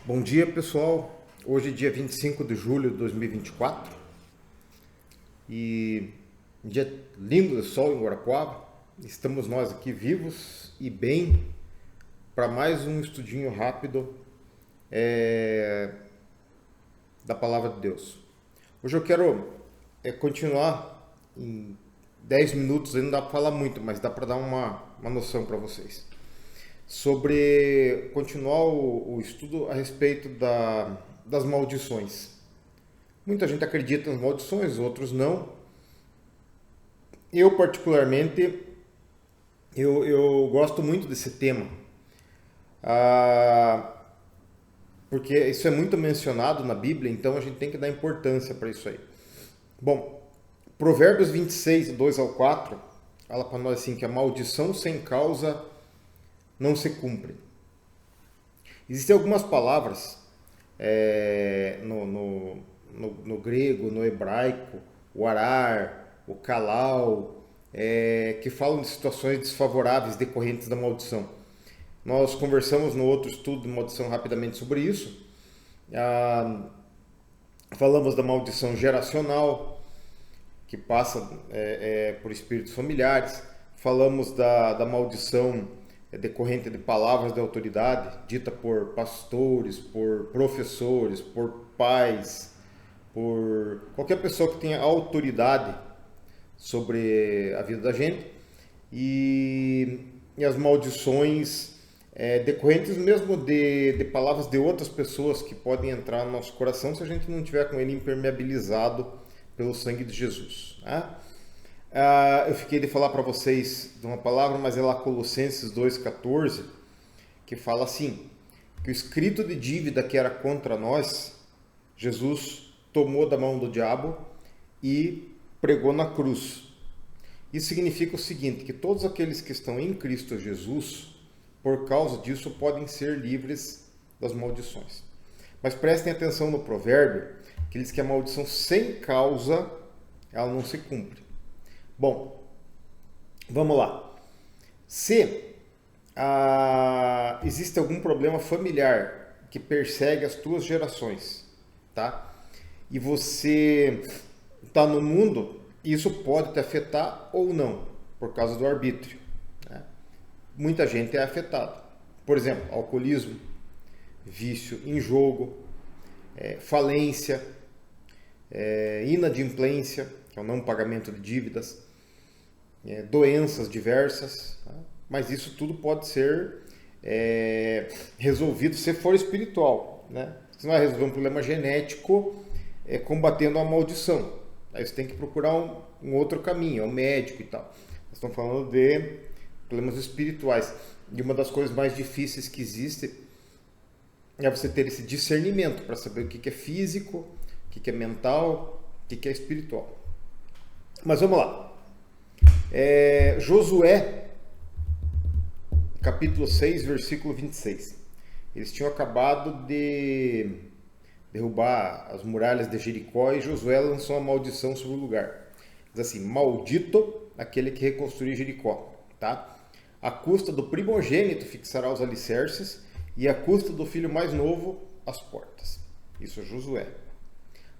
Bom dia, pessoal. Hoje é dia 25 de julho de 2024 e um dia lindo de sol em Guarapuava. Estamos nós aqui vivos e bem para mais um estudinho rápido da Palavra de Deus. Hoje eu quero continuar em 10 minutos, ainda não dá para falar muito, mas dá para dar uma noção para vocês. Sobre continuar o estudo a respeito das maldições. Muita gente acredita nas maldições, outros não. Eu, particularmente, eu gosto muito desse tema, porque isso é muito mencionado na Bíblia, então a gente tem que dar importância para isso aí. Bom, Provérbios 26, 2 ao 4, fala para nós assim, que a maldição sem causa não se cumpre. Existem algumas palavras no grego, no hebraico, o arar, o calau, que falam de situações desfavoráveis decorrentes da maldição. Nós conversamos no outro estudo de maldição rapidamente sobre isso. Falamos da maldição geracional, que passa por espíritos familiares. Falamos da maldição decorrente de palavras de autoridade, dita por pastores, por professores, por pais, por qualquer pessoa que tenha autoridade sobre a vida da gente, e as maldições decorrentes mesmo de palavras de outras pessoas que podem entrar no nosso coração se a gente não tiver com ele impermeabilizado pelo sangue de Jesus, né? Eu fiquei de falar para vocês de uma palavra, mas é lá Colossenses 2,14, que fala assim, que o escrito de dívida que era contra nós, Jesus tomou da mão do diabo e pregou na cruz. Isso significa o seguinte, que todos aqueles que estão em Cristo Jesus, por causa disso, podem ser livres das maldições. Mas prestem atenção no provérbio, que diz que a maldição sem causa, ela não se cumpre. Bom, vamos lá. Se existe algum problema familiar que persegue as tuas gerações, tá? E você está no mundo, isso pode te afetar ou não, por causa do arbítrio, né? Muita gente é afetada. Por exemplo, alcoolismo, vício em jogo, falência, inadimplência, que é o não pagamento de dívidas, doenças diversas, tá? Mas isso tudo pode ser resolvido se for espiritual, né? Você não vai resolver um problema genético combatendo a maldição. Aí você tem que procurar um outro caminho, é o médico e tal. Nós estamos falando de problemas espirituais. E uma das coisas mais difíceis que existe é você ter esse discernimento para saber o que é físico, o que é mental, o que é espiritual. Mas vamos lá. Josué, capítulo 6, versículo 26. Eles tinham acabado de derrubar as muralhas de Jericó e Josué lançou uma maldição sobre o lugar. Diz assim, maldito aquele que reconstruir Jericó, tá? À custa do primogênito fixará os alicerces e à custa do filho mais novo as portas. Isso é Josué.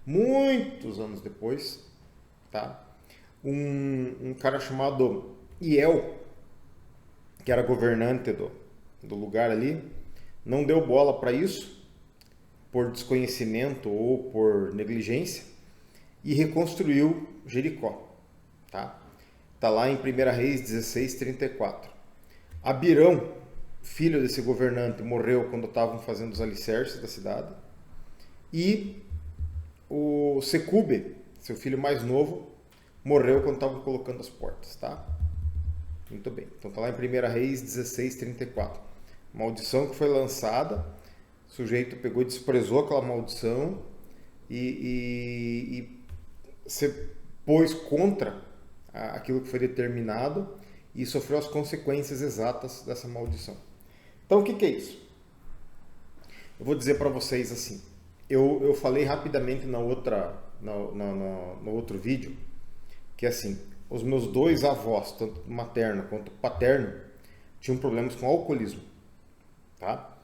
Muitos anos depois, tá? Um cara chamado Iel, que era governante do lugar ali, não deu bola para isso, por desconhecimento ou por negligência, e reconstruiu Jericó. Tá lá em 1 Reis 16, 34. Abirão, filho desse governante, morreu quando estavam fazendo os alicerces da cidade, e o Secube, seu filho mais novo, morreu quando estavam colocando as portas, tá? Muito bem. Então tá lá em 1 Reis 16, 34. Maldição que foi lançada, o sujeito pegou e desprezou aquela maldição e se pôs contra aquilo que foi determinado e sofreu as consequências exatas dessa maldição. Então o que é isso? Eu vou dizer para vocês assim, eu falei rapidamente no outro vídeo, que assim, os meus dois avós, tanto materno quanto paterno, tinham problemas com alcoolismo, tá?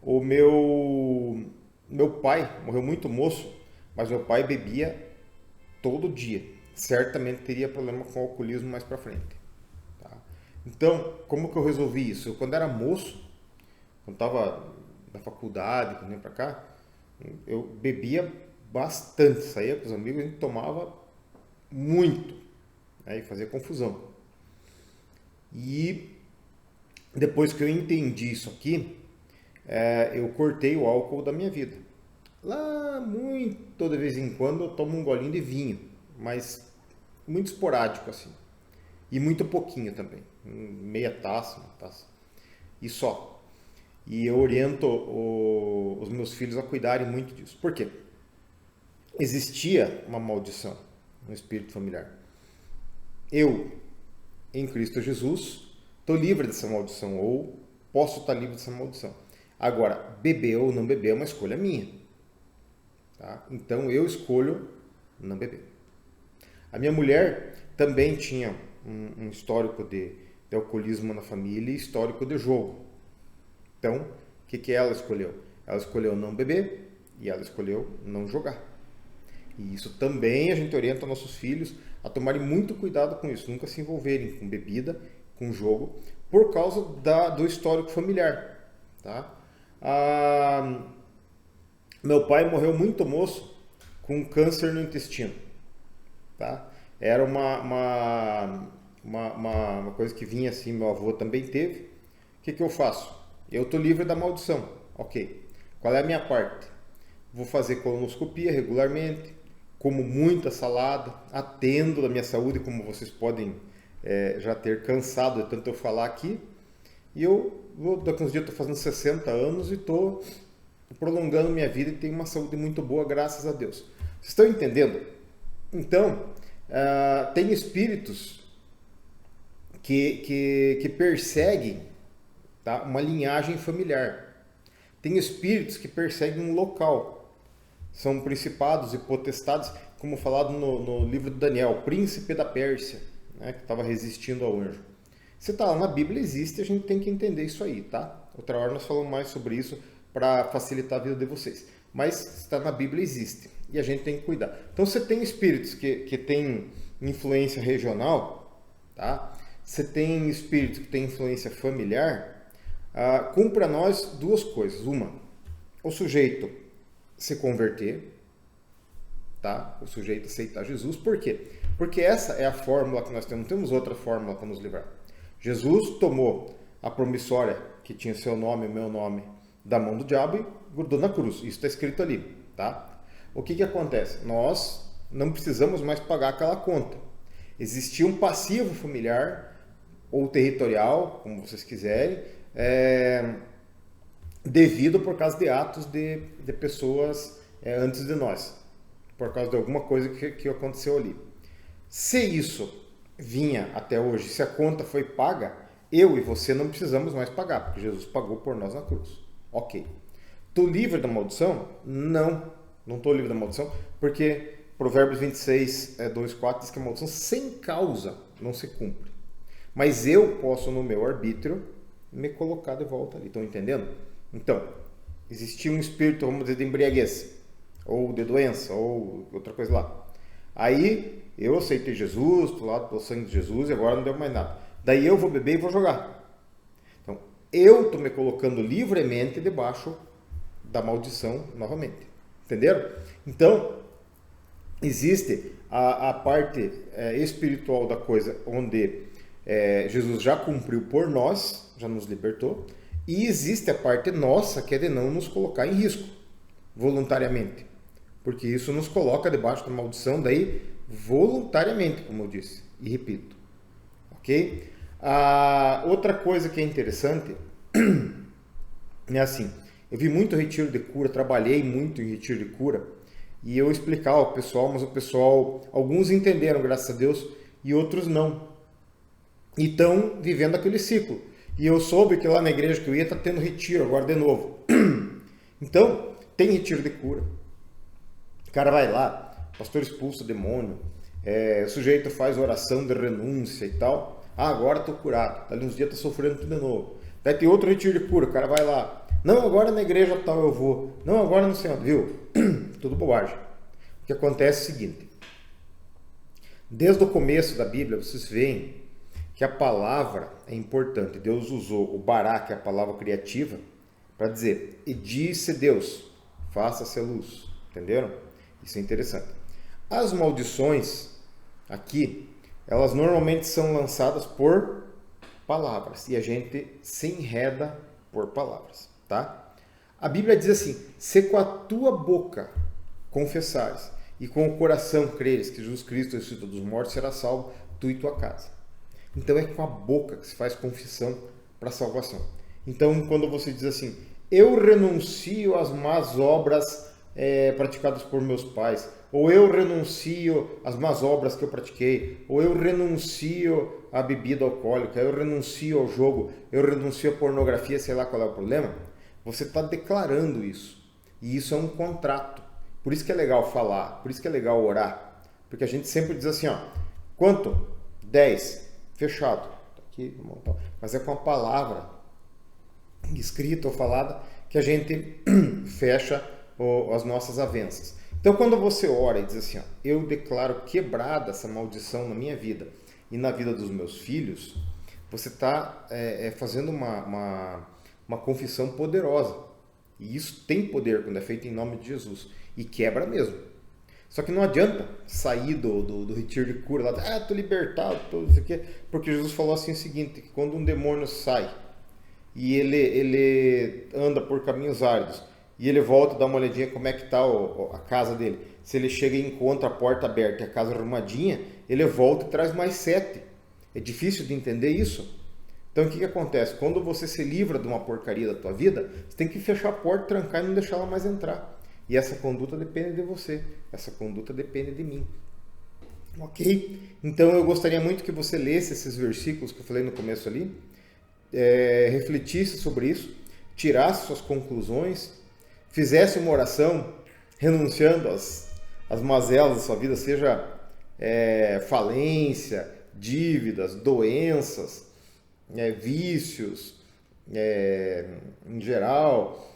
O meu Meu pai morreu muito moço, mas meu pai bebia todo dia. Certamente teria problema com alcoolismo mais para frente. Tá? Então, como que eu resolvi isso? Eu, quando era moço, quando estava na faculdade, quando ia para cá, eu bebia bastante, saía com os amigos, a gente tomava muito, né, e fazia confusão. E depois que eu entendi isso aqui, eu cortei o álcool da minha vida. Lá, muito de vez em quando, eu tomo um golinho de vinho, mas muito esporádico assim. E muito pouquinho também, meia taça, uma taça. E só. E eu oriento os meus filhos a cuidarem muito disso. Por quê? Existia uma maldição no espírito familiar. Eu, em Cristo Jesus, estou livre dessa maldição, ou posso estar livre dessa maldição. Agora, beber ou não beber é uma escolha minha. Tá? Então, eu escolho não beber. A minha mulher também tinha um histórico de alcoolismo na família e histórico de jogo. Então, o que ela escolheu? Ela escolheu não beber e ela escolheu não jogar. E isso também a gente orienta nossos filhos a tomarem muito cuidado com isso, nunca se envolverem com bebida, com jogo, por causa do histórico familiar. Tá? Meu pai morreu muito moço com câncer no intestino. Tá? Era uma coisa que vinha assim, meu avô também teve. O que eu faço? Eu estou livre da maldição. Ok. Qual é a minha parte? Vou fazer colonoscopia regularmente, como muita salada, atendo da minha saúde, como vocês podem já ter cansado de tanto eu falar aqui. E daqui uns dias estou fazendo 60 anos e estou prolongando minha vida e tenho uma saúde muito boa, graças a Deus. Vocês estão entendendo? Então, tem espíritos que perseguem, tá, uma linhagem familiar. Tem espíritos que perseguem um local. São principados e potestades, como falado no livro de Daniel, príncipe da Pérsia, né, que estava resistindo ao anjo. Se está lá na Bíblia, existe, a gente tem que entender isso aí, tá? Outra hora nós falamos mais sobre isso para facilitar a vida de vocês. Mas se está na Bíblia, existe. E a gente tem que cuidar. Então, você tem espíritos que têm influência regional, tá? Você tem espíritos que têm influência familiar. Cumpre a nós duas coisas. Uma, o sujeito se converter, tá? O sujeito aceitar Jesus. Por quê? Porque essa é a fórmula que nós temos. Não temos outra fórmula para nos livrar. Jesus tomou a promissória que tinha seu nome e meu nome da mão do diabo e grudou na cruz. Isso está escrito ali, tá? O que acontece? Nós não precisamos mais pagar aquela conta. Existia um passivo familiar ou territorial, como vocês quiserem, devido por causa de atos de pessoas antes de nós, por causa de alguma coisa que aconteceu ali. Se isso vinha até hoje, se a conta foi paga, eu e você não precisamos mais pagar, porque Jesus pagou por nós na cruz. Ok. Estou livre da maldição? Não estou livre da maldição, porque Provérbios 26, 2,4 diz que a maldição sem causa não se cumpre. Mas eu posso, no meu arbítrio, me colocar de volta ali. Estão entendendo? Então, existia um espírito, vamos dizer, de embriaguez, ou de doença, ou outra coisa lá. Aí, eu aceitei Jesus, estou lá pelo sangue de Jesus, e agora não deu mais nada. Daí eu vou beber e vou jogar. Então, eu estou me colocando livremente debaixo da maldição novamente. Entenderam? Então, existe a parte espiritual da coisa, onde Jesus já cumpriu por nós, já nos libertou, e existe a parte nossa, que é de não nos colocar em risco, voluntariamente. Porque isso nos coloca debaixo da maldição, daí, voluntariamente, como eu disse, e repito. Ok? Outra coisa que é interessante é assim, eu vi muito retiro de cura, trabalhei muito em retiro de cura, e eu explicava ao pessoal, mas o pessoal, alguns entenderam, graças a Deus, e outros não. E estão vivendo aquele ciclo. E eu soube que lá na igreja que eu ia está tendo retiro agora de novo. Então, tem retiro de cura. O cara vai lá, o pastor expulsa o demônio, o sujeito faz oração de renúncia e tal. Agora estou curado. Dali uns dias está sofrendo tudo de novo. Daí tem outro retiro de cura, o cara vai lá, Não, agora na igreja tal eu vou. Não, agora não sei onde, viu? Tudo bobagem. O que acontece é o seguinte. Desde o começo da Bíblia, vocês veem que a palavra é importante. Deus usou o bará, que é a palavra criativa, para dizer, e disse Deus, faça-se a luz. Entenderam? Isso é interessante. As maldições aqui, elas normalmente são lançadas por palavras. E a gente se enreda por palavras, tá? A Bíblia diz assim, se com a tua boca confessares e com o coração creres que Jesus Cristo ressuscitou dos mortos, será salvo tu e tua casa. Então é com a boca que se faz confissão para salvação. Então quando você diz assim, eu renuncio às más obras praticadas por meus pais, ou eu renuncio às más obras que eu pratiquei, ou eu renuncio à bebida alcoólica, eu renuncio ao jogo, eu renuncio à pornografia, sei lá qual é o problema, você está declarando isso. E isso é um contrato. Por isso que é legal falar, por isso que é legal orar. Porque a gente sempre diz assim, ó, quanto? 10. Fechado. Aqui, mas é com a palavra escrita ou falada que a gente fecha as nossas avanças. Então, quando você ora e diz assim, ó, eu declaro quebrada essa maldição na minha vida e na vida dos meus filhos, você está fazendo uma confissão poderosa. E isso tem poder quando é feito em nome de Jesus. E quebra mesmo. Só que não adianta sair do retiro de cura lá, tô libertado, tudo isso aqui, porque Jesus falou assim o seguinte, que quando um demônio sai e ele anda por caminhos áridos, e ele volta, dá uma olhadinha como é que está a casa dele. Se ele chega e encontra a porta aberta e a casa arrumadinha, ele volta e traz mais 7. É difícil de entender isso? Então o que acontece? Quando você se livra de uma porcaria da tua vida, você tem que fechar a porta, trancar e não deixar ela mais entrar. E essa conduta depende de você. Essa conduta depende de mim. Ok? Então eu gostaria muito que você lesse esses versículos que eu falei no começo ali, refletisse sobre isso, tirasse suas conclusões, fizesse uma oração renunciando às mazelas da sua vida, seja falência, dívidas, doenças, vícios, em geral,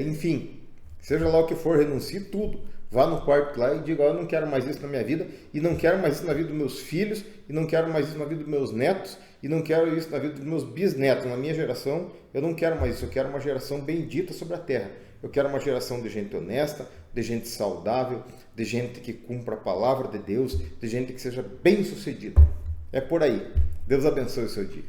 enfim, seja lá o que for, renuncie tudo. Vá no quarto lá e diga, eu não quero mais isso na minha vida, e não quero mais isso na vida dos meus filhos, e não quero mais isso na vida dos meus netos, e não quero isso na vida dos meus bisnetos. Na minha geração, eu não quero mais isso, eu quero uma geração bendita sobre a terra. Eu quero uma geração de gente honesta, de gente saudável, de gente que cumpra a palavra de Deus, de gente que seja bem-sucedida. É por aí. Deus abençoe o seu dia.